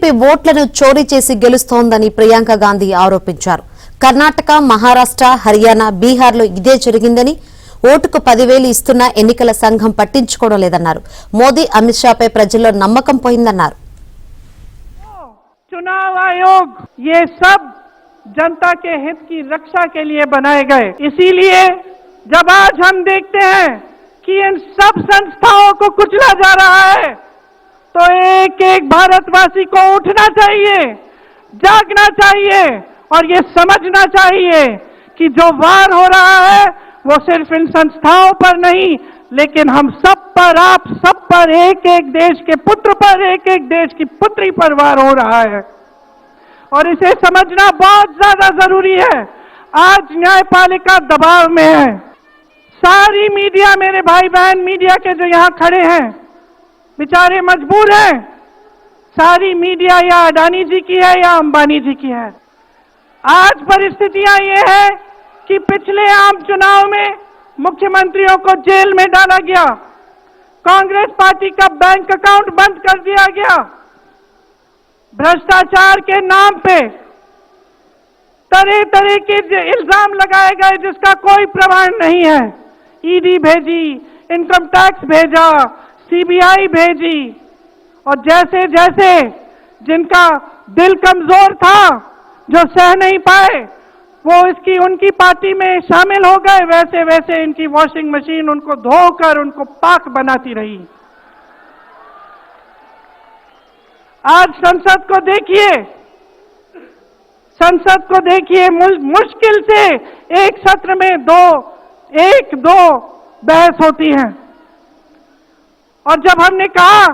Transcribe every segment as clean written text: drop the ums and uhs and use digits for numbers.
YCP ఓట్లను చోరీ చేసి గెలుస్తోందని ప్రియాంక గాంధీ ఆరోపించారు. కర్ణాటక, మహారాష్ట్ర, హర్యానా, బీహార్లో ఇదే జరిగిందని, ఓటుకు 10,000 ఇస్తున్న ఎన్నికల సంఘం పట్టించుకోవడం లేదన్నారు. మోదీ, అమిత్ షాపై ప్రజల్లో నమ్మకం పోయిందన్నారు. चुनाव आयोग ये सब जनता के हित की रक्षा के लिए बनाए गए। इसीलिए जब आज हम देखते हैं कि इन सब संस्थाओं को कुचला जा रहा है, तो एक एक भारतवासी को उठना चाहिए, जागना चाहिए और ये समझना चाहिए कि जो वार हो रहा है वो सिर्फ इन संस्थाओं पर नहीं, लेकिन हम सब पर, आप सब पर, एक एक देश के पुत्र पर, एक एक देश की पुत्री पर वार हो रहा है और इसे समझना बहुत ज्यादा जरूरी है। आज न्यायपालिका दबाव में है। सारी मीडिया, मेरे भाई बहन मीडिया के जो यहां खड़े हैं, बेचारे मजबूर हैं। सारी मीडिया या अडानी जी की है या अंबानी जी की है। आज परिस्थितियां ये है कि पिछले आम चुनाव में मुख्यमंत्रियों को जेल में डाला गया, कांग्रेस पार्टी का बैंक अकाउंट बंद कर दिया गया, भ्रष्टाचार के नाम पे तरह तरह के इल्जाम लगाए गए जिसका कोई प्रमाण नहीं है। ईडी भेजी, इनकम टैक्स भेजा, सीबीआई भेजी और जैसे जैसे जिनका दिल कमजोर था, जो सह नहीं पाए, वो इसकी उनकी पार्टी में शामिल हो गए, वैसे वैसे इनकी वॉशिंग मशीन उनको धोकर उनको पाक बनाती रही। आज संसद को देखिए, मुश्किल से एक सत्र में एक दो बहस होती है। और जब हमने कहा,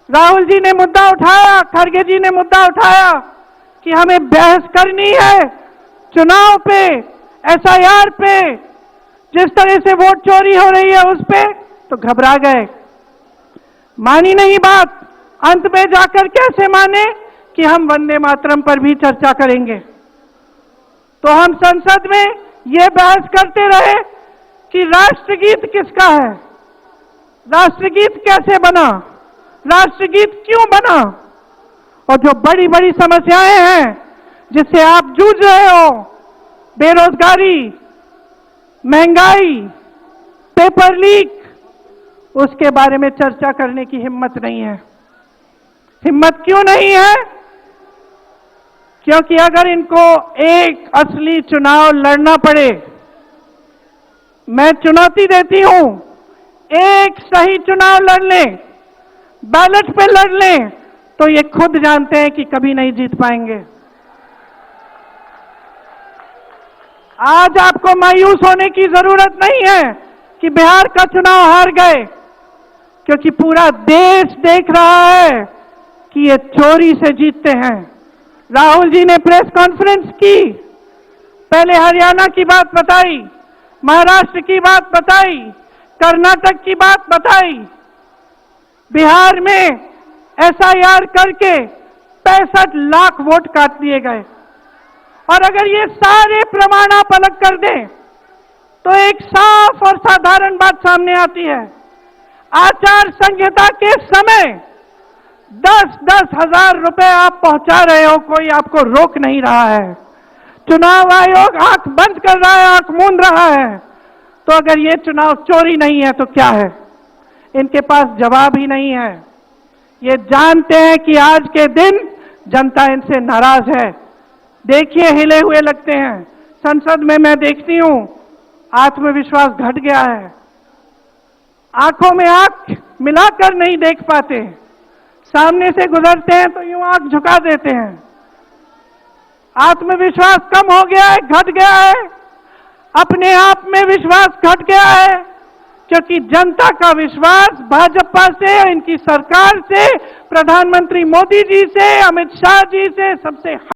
राहुल जी ने मुद्दा उठाया, खड़गे जी ने मुद्दा उठाया कि हमें बहस करनी है चुनाव पे, एसआईआर पे, जिस तरह से वोट चोरी हो रही है उस पे, तो घबरा गए, मानी नहीं बात। अंत में जाकर कैसे माने कि हम वंदे मातरम पर भी चर्चा करेंगे। तो हम संसद में ये बहस करते रहे कि राष्ट्रगीत किसका है, राष्ट्रगीत कैसे बना, राष्ट्रगीत क्यों बना, और जो बड़ी बड़ी समस्याएं हैं जिससे आप जूझ रहे हो, बेरोजगारी, महंगाई, पेपर लीक, उसके बारे में चर्चा करने की हिम्मत नहीं है। हिम्मत क्यों नहीं है? क्योंकि अगर इनको एक असली चुनाव लड़ना पड़े, मैं चुनौती देती हूं, एक सही चुनाव लड़ लें, बैलेट पे लड़ लें, तो ये खुद जानते हैं कि कभी नहीं जीत पाएंगे। आज आपको मायूस होने की जरूरत नहीं है कि बिहार का चुनाव हार गए, क्योंकि पूरा देश देख रहा है कि ये चोरी से जीतते हैं। राहुल जी ने प्रेस कॉन्फ्रेंस की, पहले हरियाणा की बात बताई, महाराष्ट्र की बात बताई, कर्नाटक की बात बताई, बिहार में एसआईआर करके 65 लाख वोट काट दिए गए। और अगर ये सारे प्रमाण आप अलग कर दें तो एक साफ और साधारण बात सामने आती है। आचार संहिता के समय 10-10 हजार रुपए आप पहुंचा रहे हो, कोई आपको रोक नहीं रहा है। चुनाव आयोग आंख बंद कर रहा है, आंख मूंद रहा है। तो अगर ये चुनाव चोरी नहीं है तो क्या है? इनके पास जवाब ही नहीं है। ये जानते हैं कि आज के दिन जनता इनसे नाराज है। देखिए, हिले हुए लगते हैं। संसद में मैं देखती हूं, आत्मविश्वास घट गया है, आंखों में आंख मिलाकर नहीं देख पाते, सामने से गुजरते हैं तो यूं आंख झुका देते हैं। आत्मविश्वास कम हो गया है, घट गया है, अपने आप में विश्वास घट गया है, क्योंकि जनता का विश्वास भाजपा से, इनकी सरकार से, प्रधानमंत्री मोदी जी से, अमित शाह जी से सबसे